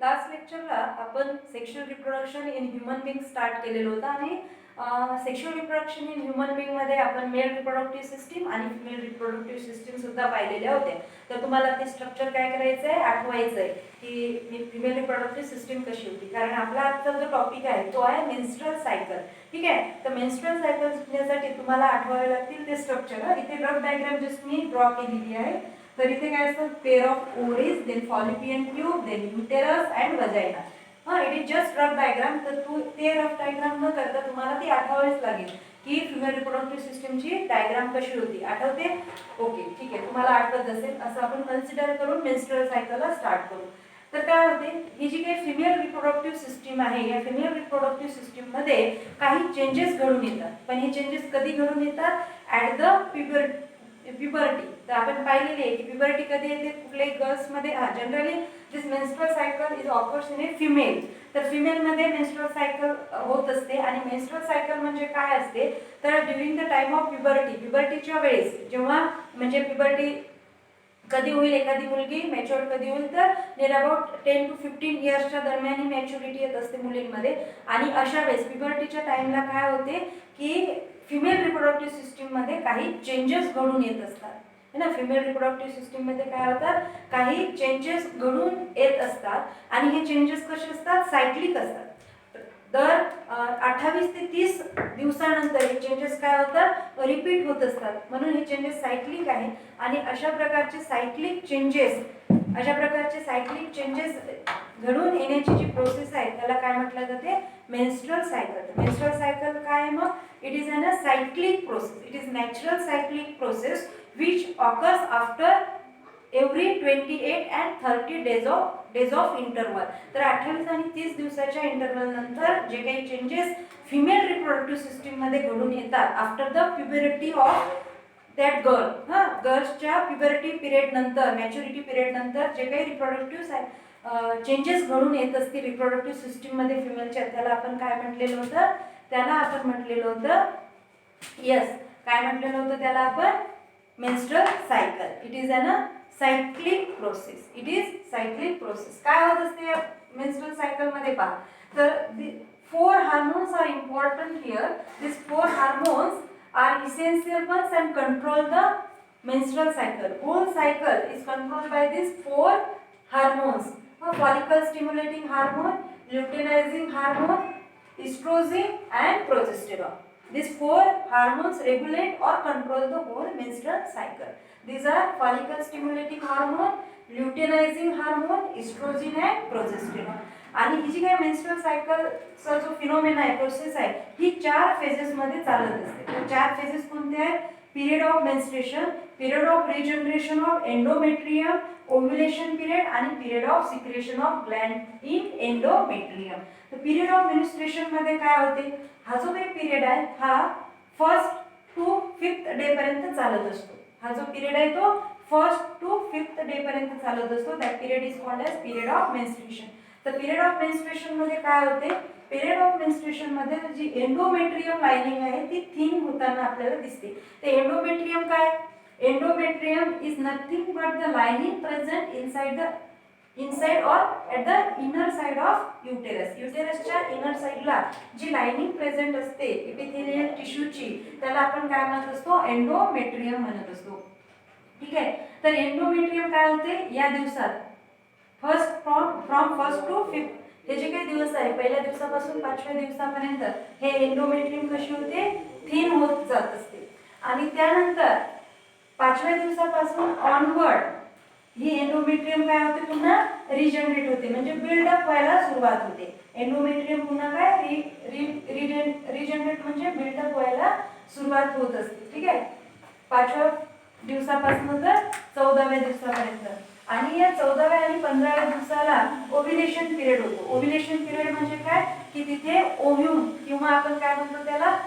Last लेक्चरला आपण sexual reproduction in human being start केलेलं होतं आणि sexual reproduction in human being मध्ये आपण मेल रिप्रोडक्टिव्ह सिस्टीम आणि फिमेल रिप्रोडक्टिव्ह सिस्टीम सुद्धा पाहिलेल्या होत्या. तर तुम्हाला ते स्ट्रक्चर काय करायचं आहे, आठवायचं आहे की फिमेल रिप्रोडक्टिव्ह सिस्टीम कशी होती. कारण आपला आजचा जो टॉपिक आहे तो आहे मेन्स्ट्रुअल सायकल. ठीक आहे, तर मेन्स्ट्रुअल सायकल शिकण्यासाठी तुम्हाला आठवावे लागतील ते स्ट्रक्चर. इथे ड्रग डायग्राम जस्ट मी ड्रॉ केलेली आहे. तर इथे काय असतं, pair of ovaries, then fallopian tube, then uterus and vagina. It is just rough diagram. तर तू ते रफ डायग्राम न करता तुम्हाला ती आठवावीच लागेल की फिमेल रिप्रोडक्टिव्ह सिस्टीमची डायग्राम कशी होती. आठवते? ओके, ठीक आहे, तुम्हाला आठवत असेल असं आपण कन्सिडर करून मेन्स्ट्रुअल सायकलला स्टार्ट करू. तर काय होते, ही जी काही फिमेल रिप्रोडक्टिव्ह सिस्टीम आहे, या फिमेल रिप्रोडक्टिव्ह सिस्टीम मध्ये काही चेंजेस घडून येतात. पण हे चेंजेस कधी घडून येतात? At the puberty. तर आपण पाहिलेली आहे की प्युबर्टी कधी येते कुठल्याही गर्ल्समध्ये. Generally this menstrual cycle is occurs in a female. तर फिमेलमध्ये मेन्स्ट्रुअल सायकल होत असते. आणि मेन्स्ट्रुअल सायकल म्हणजे काय असते, तर ड्युरिंग द टाइम ऑफ प्युबर्टीच्या वेळेस, जेव्हा म्हणजे प्युबर्टी कधी होईल, एखादी मुलगी मॅच्युअर कधी होईल, तर नियर अबाउट 10 to 15 इयर्सच्या दरम्यान ही मॅच्युरिटी येत असते मुलींमध्ये. आणि अशा वेळेस प्युबर्टीच्या टाइमला काय होते की फिमेल रिप्रोडक्टिव्ह सिस्टीममध्ये काही चेंजेस घडून येत असतात. है ना, फिमेल रिप्रोडक्टिव्ह सिस्टीममध्ये काय होतात, काही चेंजेस घडून येत असतात. आणि हे चेंजेस कसे असतात, सायक्लिक असतात. दर 28 ते 30 दिवसानंतर हे चेंजेस काय होतात, रिपीट होत असतात. म्हणून हे चेंजेस सायक्लिक आहे. आणि अशा प्रकारचे सायक्लिक चेंजेस घडून येण्याची जी प्रोसेस आहे त्याला काय म्हटलं जाते, मेन्स्ट्रुअल सायकल. मेन्स्ट्रुअल सायकल काय आहे मग? It is a cyclic process. It is natural cyclic process which occurs after every 28 and 30 days of interval. तर 28 आणि 30 दिवसाच्या इंटरवल नंतर जे काही चेंजेस फिमेल रिप्रोडक्टिव्ह सिस्टीम मध्ये घडून येतात after the puberty of that girl. गर्ल्सच्या प्युबर्टी पिरियड नंतर, मॅच्युरिटी पिरियड नंतर जे काही रिप्रोडक्टिव्ह चेंजेस घडून येत असतील रिप्रोडक्टिव्ह सिस्टीम मध्ये फिमेलच्या, त्याला आपण काय म्हटलेलं होतं, त्याला आपण म्हटलेलं होतं, यस, काय म्हटलेलं होतं त्याला आपण, menstrual cycle. It is an cyclic process. It is cyclic process. काय होत असते मेन्स्ट्रुअल सायकल मध्ये पहा, तर 4 hormones are important here. This 4 hormones are essential ones and control the menstrual cycle. Whole cycle is controlled by these 4 hormones: follicle stimulating hormone, luteinizing hormone, estrogen and progesterone. These 4 hormones regulate or control the whole menstrual cycle. These are follicle stimulating hormone, luteinizing hormone, estrogen and progesterone. आणि ही जी काही menstrual सायकलचा जो phenomena आहे, process आहे, ही 4 phases मध्ये चालत असते. तर 4 फेजेस कोणते आहेत? Period of menstruation, period of regeneration of endometrium, ovulation period आणि period of secretion of gland in endometrium. तर पिरियड ऑफ मेन्स्ट्रुएशन मध्ये काय होते, हा जो काही पिरियड आहे हा 1st to 5th डे पर्यंत चालत असतो. हा जो पिरियड आहे तो 1st to 5th डे पर्यंत चालत असतो. That period is called as period of menstruation. तर पिरियड ऑफ मेन्स्ट्रुएशन मध्ये काय होते, पिरियड ऑफ मेन्स्ट्रुएशन मध्ये जी एंडोमेट्रियम लाइनिंग आहे ती थिन होताना आपल्याला दिसते. ते एंडोमेट्रियम काय, endometrium is nothing but the lining present inside और at the inner side of uterus. युटेरसच्या इनर साइडला जी लाइनिंग प्रेझेंट असते एपिथेलियल टिश्यूची, त्याला आपण काय म्हणत असतो, एंडोमेट्रियम म्हणत असतो. ठीक आहे, तर एंडोमेट्रियम काय होते या दिवसात, फ्रॉम 1st to 5th, हे जे काही दिवस आहे पहिल्या दिवसापासून 5व्या दिवसापर्यंत हे एंडोमेट्रियम कशी होते, थिन होत जात असते. आणि त्यानंतर 5व्या दिवसापासून ऑनवर्ड ही एंडोमेट्रियम काय होते, पुन्हा रिजनरेट होते, म्हणजे बिल्डअप व्हायला सुरुवात होते. एंडोमेट्रियम पुन्हा काय रिजनरेट म्हणजे बिल्डअप व्हायला सुरुवात होत असते. ठीक आहे, 5व्या दिवसापासून तर 14व्या दिवसापर्यंत. आणि या 14व्या आणि 15व्या दिवसाला ओव्युलेशन पिरियड होतो. ओव्युलेशन पिरियड म्हणजे काय की तिथे ओव्ह्यूम किंवा आपण काय म्हणतो त्याला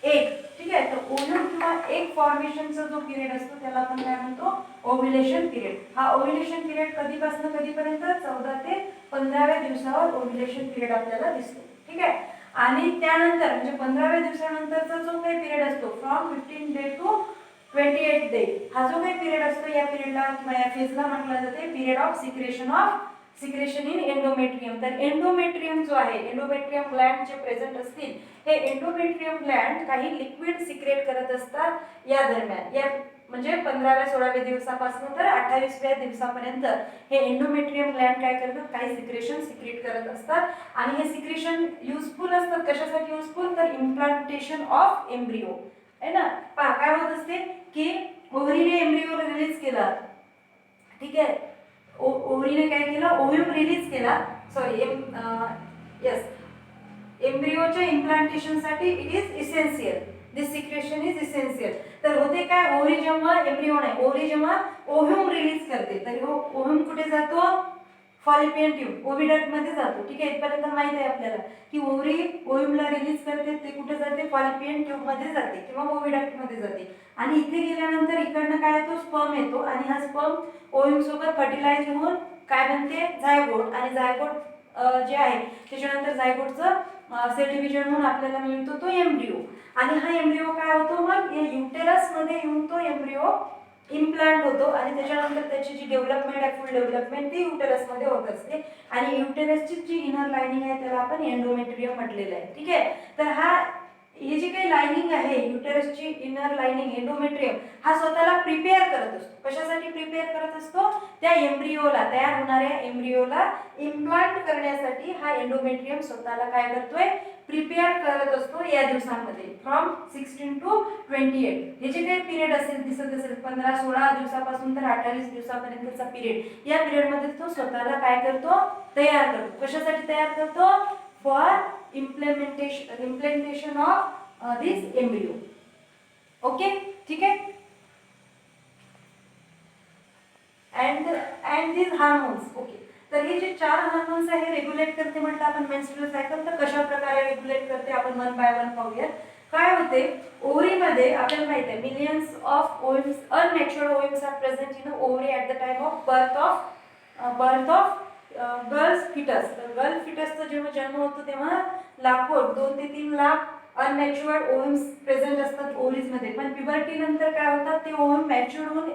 एग. ठीक आहे, तर ओव्ह्यूम किंवा एग फॉर्मेशनचा जो पिरियड असतो त्याला आपण काय म्हणतो, ओव्युलेशन पिरियड. हा ओव्युलेशन पिरियड कधीपासून कधीपर्यंत, 14 ते 15व्या दिवसावर ओव्युलेशन पिरियड आपल्याला दिसतो. ठीक आहे, आणि त्यानंतर म्हणजे 15व्या दिवसानंतरचा जो काही पिरियड असतो फ्रॉम 15 डे टू 28 डे, हा जो काही पिरियड असतो या पिरियडला किंवा या फेजला म्हटलं जाते period of secretion of secretion in endometrium. तर एंडोमेट्रियम जो आहे, एंडोमेट्रियम ग्लँड जे प्रेझेंट असतील, हे एंडोमेट्रियम ग्लँड काही लिक्विड सिक्रेट करत असतात या दरम्यान, या म्हणजे 15व्या-16व्या दिवसापासून तर 28व्या दिवसापर्यंत हे एंडोमेट्रियम ग्लँड काय करतात, काही सिक्रेशन सिक्रेट करत असतात. आणि हे सिक्रेशन युजफुल असतात. कशासाठी युजफुल, तर इम्प्लांटेशन ऑफ एम्ब्रिओ आहे ना. पहा काय होत असते की ओव्हरीने एम्ब्रिओ रिलीज केला, ठीक आहे, ओव्हरीने काय केलं, ओव्ह्यूम रिलीज केला, सॉरी यस, एम्ब्रिओच्या इम्प्लांटेशनसाठी it is essential, this secretion is essential. तर होते काय, ओव्हरी जेव्हा एम्ब्रिओ नाही, ओव्हरी जेव्हा ओव्ह्यूम रिलीज करते, तर ओव्ह्यूम कुठे जातो, फॉलिपियन ट्यूब, ओव्हिडक्ट मध्ये जातो. ठीक आहे, इथपर्यंत माहित आहे आपल्याला की ओव्हरी ओव्ह्यूमला रिलीज करते, ते कुठे जाते, फॉलिपियन ट्यूब मध्ये जाते किंवा ओव्हिडक्ट मध्ये जाते. आणि इथे गेल्यानंतर इकडनं काय येतो, स्पर्म येतो, आणि हा स्पर्म ओव्ह्यूम सोबत फर्टिलाइज होऊन काय बनते, झायगोट. आणि झायगोट जे आहे त्याच्यानंतर झायगोटचं सेल डिव्हिजन होऊन आपल्याला मिळतो तो एम्ब्रिओ. आणि हा एम्ब्रिओ काय होतो, मग या युटेरस मध्ये येऊन तो एम्ब्रिओ इम्प्लांट होतो. आणि त्याच्यानंतर त्याची जी डेव्हलपमेंट आहे, फुल डेव्हलपमेंट ती युटेरस मध्ये होत असते. आणि युटेरसची जी इनर लाइनिंग आहे त्याला आपण एंडोमेट्रियम म्हटलेलं आहे. ठीक आहे, तर ही जी काही लाइनिंग आहे, युटेरसची इनर लाइनिंग एंडोमेट्रियम, हा स्वतःला प्रिपेअर करत असतो. कशासाठी प्रिपेअर करत असतो, त्या एम्ब्रिओला, तयार होणाऱ्या एम्ब्रिओला इम्प्लांट करण्यासाठी हा एंडोमेट्रियम स्वतःला काय करतोय, प्रिपेअर करत असतो या दिवसांमध्ये, फ्रॉम 16 to 28. हे जे काही पिरियड असेल, दिसत असेल 15-16 दिवसापासून तर 28 दिवसापर्यंतचा पिरियड, या पिरियड मध्ये तो स्वतःला काय करतो, तयार करतो. कशासाठी तयार करतो, for implantation of this embryo. Okay, ठीक आहे. And this hormones, okay. तर हे जे 4 हार्मोन्स आहे रेग्युलेट करते म्हटलं आपण मेन्स्ट्रुअल सायकल. तर कशा प्रकारे रेग्युलेट करते आपण वन बाय वन पाहूया. काय होते, ओव्हरीमध्ये आपल्याला माहिती आहे millions of ovums, unmatured ovums are present in ovary at the time of birth of girls foetus. तर गर्ल फिटसचा जेव्हा जन्म होतो तेव्हा लाखो, 2 ते 3 लाख अनमॅच्युअर्ड ओव्ह्यूम्स प्रेझेंट असतात ओव्हरीज मध्ये. पण प्युबर्टी नंतर काय होतात, ते ओव्ह्यूम मॅच्युअर्ड होऊन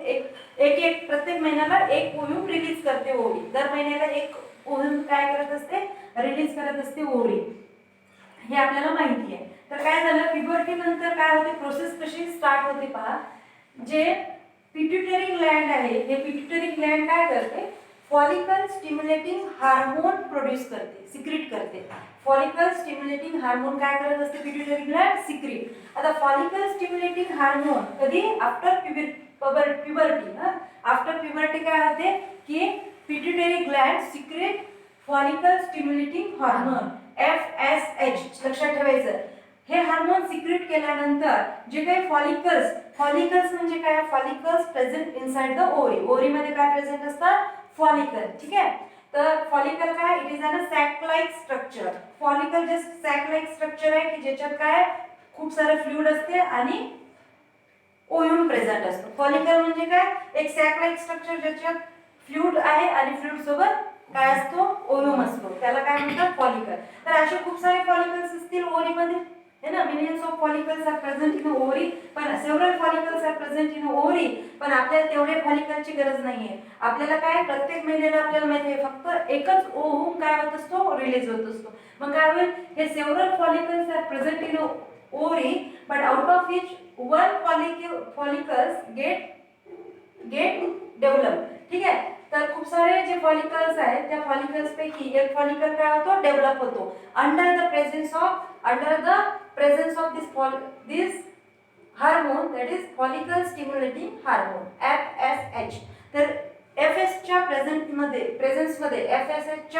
एक प्रत्येक महिन्याला एक ओव्ह्यूम रिलीज करते ओव्हरी. दर महिन्याला एक ओव्ह्यूम काय करत असते, रिलीज करत असते ओव्हरी. हे आपल्याला माहिती आहे. तर काय झालं, प्युबर्टी नंतर काय होते, प्रोसेस कशी स्टार्ट होते पहा. जे पिट्युटरी ग्लँड आहे, हे पिट्युटरी ग्लँड काय करते, फॉलिकल स्टिम्युलेटिंग हार्मोन प्रोड्यूस करते, सिक्रीट करते. फॉलिकल स्टिम्युलेटिंग हार्मोन काय करत असते, पिट्युटरी ग्लँड सिक्रीट. आता फॉलिकल स्टिम्युलेटिंग हार्मोन कधी, आफ्टर प्युबर्टी. आफ्टर प्युबर्टी काय होते की pituitary gland secrete follicle stimulating hormone, FSH. लक्षात ठेवायचं, हे हार्मोन सिक्रेट केल्यानंतर जे काही फॉलिकल्स म्हणजे काय, follicles present inside the ovary. ओव्हरीमध्ये काय प्रेझेंट असतात, फॉलिकल. ठीक आहे, तर फॉलिकल काय, it is an sac like structure. Follicle जे सॅक लाईक स्ट्रक्चर आहे की ज्याच्यात काय खूप सारं फ्लुइड असते आणि ओव्ह्यूम प्रेझेंट असतो. फॉलिकल म्हणजे काय, एक सॅक लाईक स्ट्रक्चर ज्याच्यात फ्लुइड आहे आणि फ्लुइड सोबत काय असतो, ओव्ह्यूम असतो, त्याला काय म्हणतात, फॉलिकल. तर असे खूप सारे फॉलिकल्स असतील ओव्हरीमध्ये, है ना. Millions of follicles are present in ovary, पण several follicles are present in ovary. पण आपल्याला तेवढे फॉलिकलची गरज नाहीये. आपल्याला काय, प्रत्येक महिन्याला आपल्याला माहिती आहे फक्त एकच ओव्ह्यूम काय होत असतो, रिलीज होत असतो. मग काय होईल, हे several follicles are present in ovary, but out of which one follicles get develop. ठीक आहे, तर खूप सारे जे फॉलिकल्स आहेत त्या फॉलिकल्स पैकी एक फॉलिकल काय होतो, डेव्हलप होतो under the presence of this hormone, that is follicle stimulating hormone, FSH. तर FSHच्या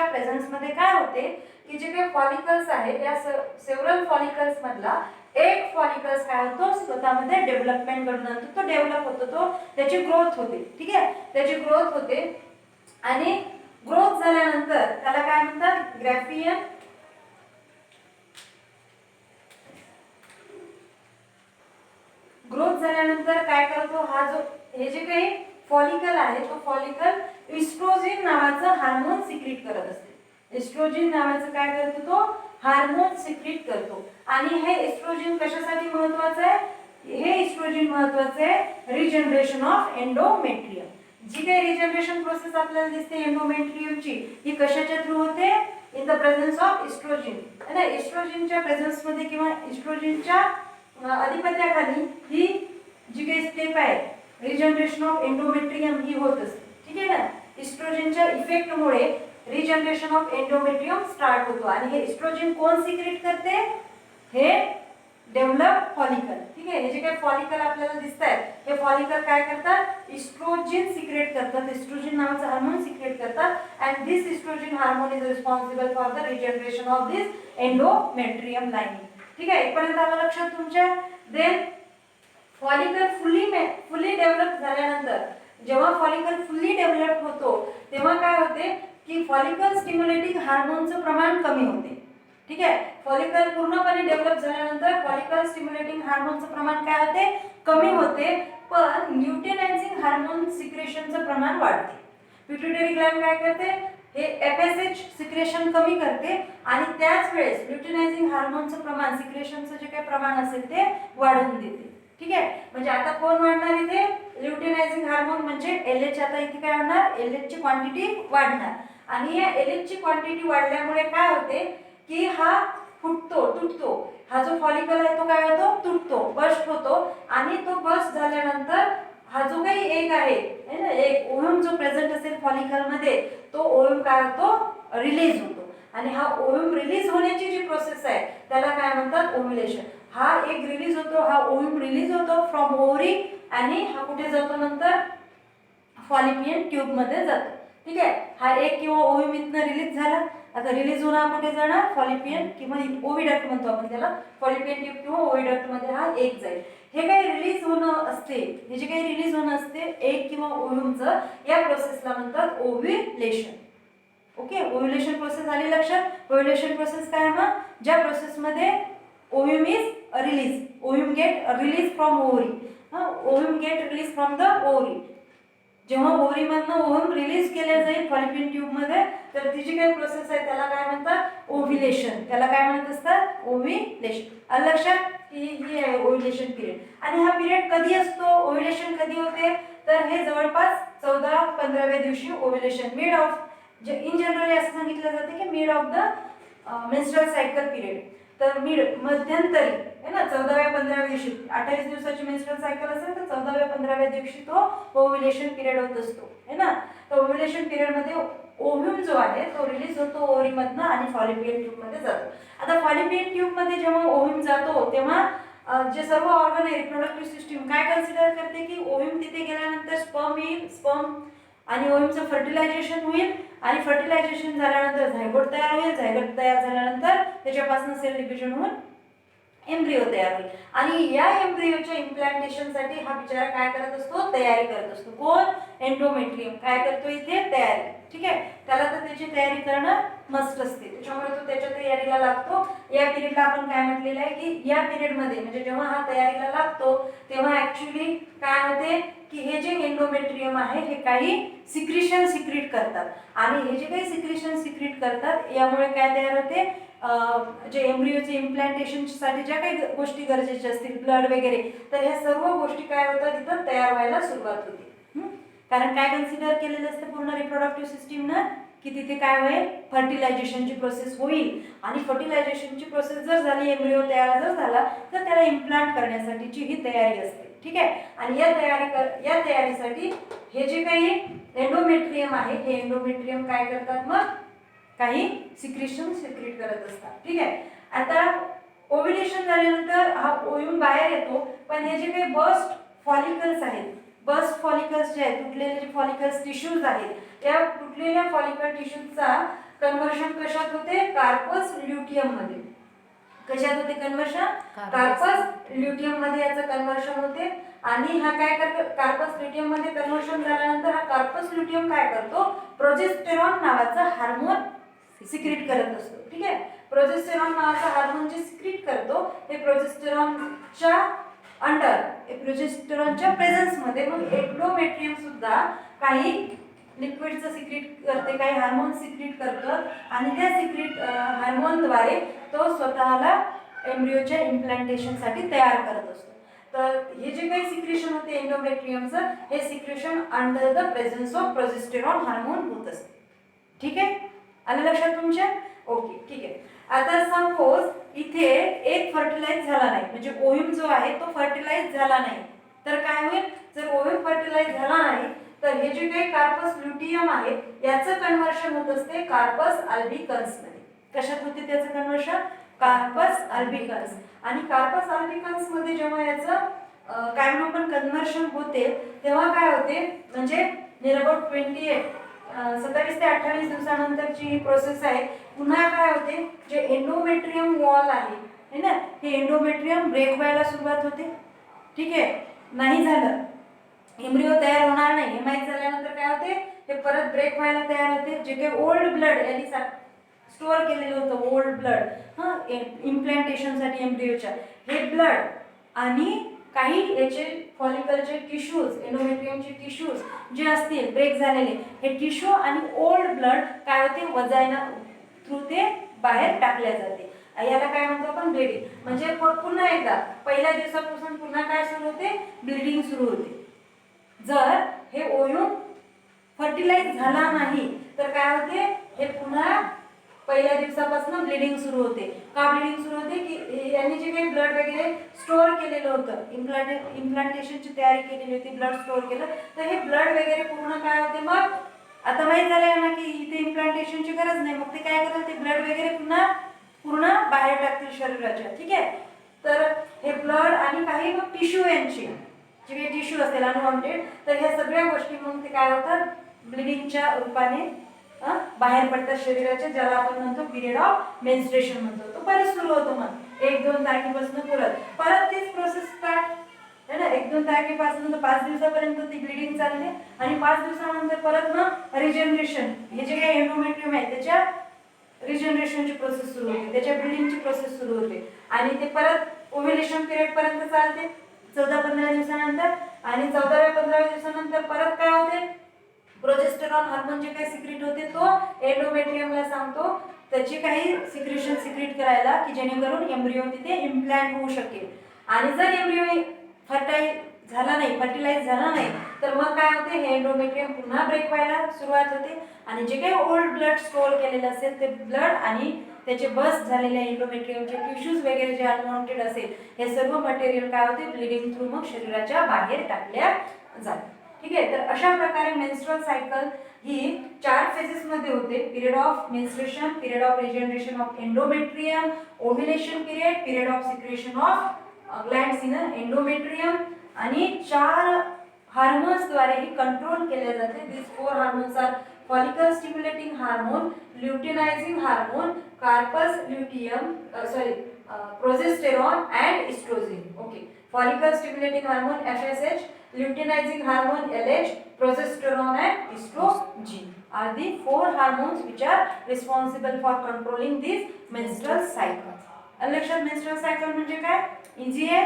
प्रेझेन्समध्ये काय होते की जे काही फॉलिकल्स आहेत या सेव्हरल फॉलिकल्स मधला एक फॉलिकल्स काय होतो, स्वतःमध्ये डेव्हलपमेंट घडून आणतो, तो डेव्हलप होतो, तो त्याची ग्रोथ होते. ठीक आहे, त्याची ग्रोथ होते. आणि ग्रोथ झाल्यानंतर त्याला काय म्हणतात, ग्राफियन. ग्रोथ झाल्यानंतर काय करतो, हा जो हे जे काही फॉलिकल आहे तो फॉलिकल इस्ट्रोजिन नावाचं हार्मोन सिक्रीट करत असते. इस्ट्रोजिन नावाचं काय करतो, तो हार्मोन सिक्रीट करतो. आणि हे इस्ट्रोजिन कशासाठी महत्वाचं आहे, हे इस्ट्रोजिन महत्वाचं आहे रिजनरेशन ऑफ एंडोमेट्रियम. जी काही रिजनरेशन प्रोसेस आपल्याला दिसते एंडोमेट्रियमची, ही कशाच्या थ्रू होते? इन द प्रेझेन्स ऑफ इस्ट्रोजिन, है ना. इस्ट्रोजिनच्या प्रेझेन्स मध्ये किंवा इस्ट्रोजिनच्या अधिपत्याखाली ही जी काही स्टेप आहे रिजनरेशन ऑफ एंडोमेट्रियम ही होत असते. ठीक आहे ना. इस्ट्रोजनच्या इफेक्टमुळे रिजनरेशन ऑफ एंडोमेट्रियम स्टार्ट होतो. आणि हे इस्ट्रोजन कोण सिक्रेट करते? हे डेव्हलप फॉलिकल. ठीक आहे. हे जे काही फॉलिकल आपल्याला दिसत आहेत हे फॉलिकल काय करतात? इस्ट्रोजन सिक्रेट करतात. इस्ट्रोजन नावाचं हार्मोन सिक्रेट करतात. And this estrogen hormone is responsible for the regeneration of this endometrium lining. ठीक आहे. इथपर्यंत आलं लक्षात तुमच्या. देन फॉलिकल फुली डेव्हलप झाल्यानंतर, जेव्हा फॉलिकल फुल्ली डेव्हलप होतो तेव्हा काय होते की फॉलिकल स्टिम्युलेटिंग हार्मोनचं प्रमाण कमी होते. ठीक आहे. फॉलिकल पूर्णपणे डेव्हलप झाल्यानंतर फॉलिकल स्टिम्युलेटिंग हार्मोनचं प्रमाण काय होते? कमी होते. पण ल्युटिनायझिंग हार्मोन सिक्रेशनचं प्रमाण वाढते. पिट्युटरी ग्लॅंड काय करते? हे FSH सिक्रेशन कमी करते आणि त्याच वेळेस ल्युटिनायझिंग हार्मोनचं प्रमाण, सिक्रेशनचं जे काही प्रमाण असेल ते वाढवून देते. ठीक आहे. म्हणजे आता कोण वाढणार इथे? ल्युटिनायझिंग हार्मोन म्हणजे LH. आता इथे काय होणार? LH ची क्वांटिटी वाढणार. आणि या LH ची क्वांटिटी वाढल्यामुळे काय होते की हा फुटतो, तुटतो. हा जो फॉलिकल आहे तो काय होतो? तुटतो, बस्ट होतो. आणि तो बस्ट झाल्यानंतर हा जो काही एग आहे ना, एक ओव्हम जो प्रेझेंट असेल फॉलिकल मध्ये, तो ओव्हम काय होतो? रिलीज होतो. आणि हा ओव्हम रिलीज होण्याची जी प्रोसेस आहे त्याला काय म्हणतात? ओव्युलेशन. हा एग रिलीज होतो, हा ओव्हम रिलीज होतो फ्रॉम ओव्हरी आणि हा कुठे जातो? नंतर फॉलिपियन ट्यूब मध्ये जातो. ठीक आहे. हा एग किंवा ओव्हम इथनं रिलीज झाला. आता रिलीज होऊन हा कुठे जाणार? फॉलिपियन किंवा ओव्हिडक्ट म्हणतो आपण त्याला. फॉलिपियन ट्यूब किंवा ओव्हिडक्ट मध्ये हा एग जाईल. हे काही रिलीज होणं असते, हे जे काही रिलीज होणं असते एग किंवा ओव्हमचं, या प्रोसेसला म्हणतात ओव्ह्युलेशन. ओके. ओव्ह्युलेशन प्रोसेस आली लक्षात. ओव्ह्युलेशन प्रोसेस काय? मग ज्या प्रोसेसमध्ये ovum is release, ovum get release from ovary. Ovum get release from the ovary. जेव्हा ओव्हरीमधनं ओव्हम रिलीज केले जाईल फॉलिपियन ट्यूब मध्ये, तर ती जी काही प्रोसेस आहे त्याला काय म्हणतात? ओव्ह्युलेशन. त्याला काय म्हणत असतात? ओव्ह्युलेशन. आलं लक्षात? ही आहे ओव्ह्युलेशन पिरियड. आणि हा पिरियड कधी असतो? ओव्ह्युलेशन कधी होते? तर हे जवळपास 14-15व्या दिवशी ओव्ह्युलेशन, मिड ऑफ, जे इन जनरली असं सांगितलं जाते की mid of the menstrual cycle period. तर मध्यंतरी है ना, 14व्या-15व्या दिवशी, 28 दिवसाची मेन्स्ट्रुअल सायकल असेल तर 14व्या-15व्या दिवशी तो ओव्ह्युलेशन पिरियड होत असतो, है ना. तर ओव्ह्युलेशन पिरियड मध्ये ओव्ह्यूम जो आहे तो रिलीज होतो ओव्हरीमधनं आणि फॉलिपियन ट्यूब मध्ये जातो. आता फॉलिपियन ट्यूब मध्ये जेव्हा ओव्ह्यूम जातो तेव्हा जे सर्व ऑर्गन आहे रिप्रोडक्टिव्ह सिस्टीम काय कन्सिडर करते की ओव्ह्यूम तिथे गेल्यानंतर स्पर्म येईल, स्पर्म आणि ओव्ह्यूमचं फर्टिलायझेशन होईल आणि फर्टिलायझेशन झाल्यानंतर झायगोट तयार होईल. झायगोट तयार झाल्यानंतर त्याच्यापासून सेल डिव्हिजन होऊन एम्ब्रिओ तयार होईल. आणि या एम्ब्रिओच्या इम्प्लांटेशनसाठी हा बिचारा काय करत असतो? तयारी करत असतो. कोण? एंडोमेट्रियम काय करतो इथे? तयारी. ठीक आहे. त्याला तर त्याची तयारी करणं मस्ट असते, त्याच्यामुळे तो त्याच्या तयारीला लागतो. या पिरियडला आपण काय म्हटलेलं आहे की या पिरियडमध्ये म्हणजे जेव्हा हा तयारीला लागतो तेव्हा ऍक्च्युली काय होते की हे जे एंडोमेट्रियम आहे हे काही सिक्रिशन सिक्रीट करतात. आणि हे जे काही सिक्रिशन सिक्रीट करतात यामुळे काय तयार होते? जे एम्ब्रिओचे इम्प्लांटेशनसाठी ज्या काही गोष्टी गरजेच्या असतील, ब्लड वगैरे, तर ह्या सर्व गोष्टी काय होतात तिथं तयार व्हायला सुरुवात होते. कारण काय कन्सिडर केलेलं असतं पूर्ण रिप्रोडक्टिव्ह सिस्टीमनं की तिथे काय होईल? फर्टिलायझेशनची प्रोसेस होईल. आणि फर्टिलायझेशनची प्रोसेस जर झाली, एम्ब्रिओ तयार जर झाला तर त्याला इम्प्लांट करण्यासाठीची ही तयारी असते. ठीक आहे. आणि या तयारीसाठी हे जे काही एंडोमेट्रियम आहे हे एंडोमेट्रियम काय करतात? मग काही सिक्रेशन सिक्रेट करत असतात. ठीक आहे. आता ओव्ह्युलेशन झाल्यानंतर हा ओव्ह्यूम बाहेर येतो, पण हे जे काही बस्ट फॉलिकल्स आहेत, बस्ट फॉलिकल्स जे आहेत, तुटलेले जे फॉलिकल्स टिश्यूज आहेत, त्या तुटलेल्या फॉलिकल टिश्यूजचा कन्व्हर्शन कशात होते? कार्पस ल्युटियम मध्ये. कशात होते कन्व्हर्शन? कार्पस ल्युटियम मध्ये याचं कन्व्हर्शन होते. आणि हा काय करतो? कार्पस ल्युटियम मध्ये कन्व्हर्शन झाल्यानंतर हा कार्पस ल्युटियम काय करतो? प्रोजेस्टेरॉन नावाचा हार्मोन सिक्रीट करत असतो. ठीक आहे. प्रोजेस्टेरॉन नावाचा हार्मोन जे सिक्रीट करतो ते प्रोजेस्टेरॉनच्या अंडर, प्रोजेस्टेरॉनच्या प्रेझेन्स मध्ये मग एंडोमेट्रियम सुद्धा काही लिक्विडचं सिक्रीट करते, काही हार्मोन सिक्रीट करतं आणि त्या सिक्रीट हार्मोनद्वारे तो स्वतःला एम्ब्रिओच्या इम्प्लांटेशनसाठी तयार करत असतो. तर हे जे काही सिक्रेशन होते एंडोमेट्रियमचं, हे secretion under the presence of progesterone hormone होत असते. ठीक आहे, आलं लक्षात तुमच्या? ओके, ठीक आहे. आता सपोज इथे एक फर्टिलाइज झाला नाही, म्हणजे ओव्ह्यूम जो आहे तो फर्टिलाइज झाला नाही, तर काय होईल? जर ओव्ह्यूम फर्टिलाइज झाला नाही तर हे जे काही कार्पस ल्युटियम आहे याचं कन्व्हर्शन होत असते कार्पस अल्बिकन्स मध्ये. कशात होते त्याचं कन्व्हर्शन? Corpus albicans. आणि कार्पस अल्बिकन्स मध्ये जेव्हा याचं काय म्हणून आपण कन्व्हर्शन होते तेव्हा काय होते, म्हणजे नियर अबाउट 27 ते 28 दिवसानंतरची ही प्रोसेस आहे. पुन्हा काय होते, जे एंडोमेट्रियम वॉल आहे ना, हे एंडोमेट्रियम ब्रेक व्हायला सुरुवात होते. ठीक आहे, नाही झालं, एम्ब्रिओ तयार होणार नाही हे माहीत झाल्यानंतर काय होते, हे परत ब्रेक व्हायला तयार होते. जे काही ओल्ड ब्लड यांनी स्टोअर केलेलं होतं, ओल्ड ब्लड इम्प्लांटेशनसाठी एम्ब्रिओच्या, हे ब्लड आणि काही याचे फॉलिकलचे टिश्यूज, एंडोमेट्रियमचे टिश्यूज जे असतील ब्रेक झालेले, हे टिश्यू आणि ओल्ड ब्लड काय होते, वजायना थ्रू ते बाहेर टाकल्या जाते. याला काय म्हणतो आपण? ब्लिडिंग. म्हणजे पुन्हा एकदा पहिल्या दिवसापासून पुन्हा काय सुरू होते? ब्लिडिंग सुरू होते. जर हे ओव्ह्यूम फर्टिलाइज झाला नाही तर काय होते, हे पुन्हा पहिल्या दिवसापासून ब्लिडिंग सुरू होते. का ब्लिडिंग सुरू होते? की यांनी जे काही ब्लड वगैरे स्टोअर केलेलं होतं, इम्प्लांटेशनची तयारी केलेली होती, ब्लड स्टोअर केलं, तर हे ब्लड वगैरे पूर्ण काय होते, मग आता माहीत झालंय ना की इथे इम्प्लांटेशनची गरज नाही, मग ते काय करतात, ते ब्लड वगैरे पूर्ण बाहेर टाकतील शरीराच्या. ठीक आहे, तर हे ब्लड आणि काही मग टिश्यू यांची जे काही टिश्यू असेल अनवॉन्टेड, तर ह्या सगळ्या गोष्टी मग ते काय होतात, ब्लिडिंगच्या रूपाने बाहेर पडतात शरीराच्या, ज्याला आपण म्हणतो पिरियड ऑफ मेन्स्ट्रुएशन म्हणतो. तो परत सुरू होतो मग 1-2 तारखेपासून परत तीच प्रोसेस स्टार्ट है ना. 1-2 तारखेपासून 5 दिवसापर्यंत ती ब्लिडिंग चालते आणि 5 दिवसानंतर परत मग रिजनरेशन, हे जे काही एंडोमेट्रियम आहे त्याच्या रिजनरेशनची प्रोसेस सुरू होते, त्याच्या ब्लिडिंगची प्रोसेस सुरू होते आणि ते परत ओव्ह्युलेशन पिरियड पर्यंत चालते 14-15 दिवसानंतर. आणि 14व्या-15व्या दिवसानंतर परत काय होते, प्रोजेस्टेरॉन हार्मोन जे काही सिक्रेट होते तो एंडोमेट्रियमला सांगतो त्याची काही सिक्रेशन सिक्रेट करायला, की जेणेकरून एम्ब्रिओ तिथे इम्प्लांट होऊ शकेल. आणि जर एम्ब्रिओ फर्टिलाइज झाला नाही तर मग काय होते, हे एंडोमेट्रियम पुन्हा ब्रेक व्हायला सुरुवात होते आणि जे काही ओल्ड ब्लड स्टोअर केलेलं असेल ते ब्लड आणि त्याचे बस्ट झालेल्या एंडोमेट्रियमचे टिश्यूज वगैरे जे अनवॉन्टेड असेल, हे सर्व मटेरियल काय होते, ब्लिडिंग थ्रू मग शरीराच्या बाहेर टाकल्या जाते. ठीक आहे, तर अशा प्रकारे मेन्स्ट्रुअल सायकल ही 4 फेजेस मध्ये होते. Period of menstruation, period of regeneration of endometrium, ovulation period of secretion of glands in endometrium, आणि 4 हार्मोन्स द्वारे ही कंट्रोल केले जाते. This 4 hormones are follicle stimulating hormone, luteinizing hormone, carpus luteum, progesterone and estrogen. Okay, follicle stimulating hormone FSH, luteinizing hormone LH, progesterone and estrogen are the 4 hormones which are responsible for controlling this menstrual cycle. लक्षात, menstrual cycle म्हणजे काय? Easy आहे.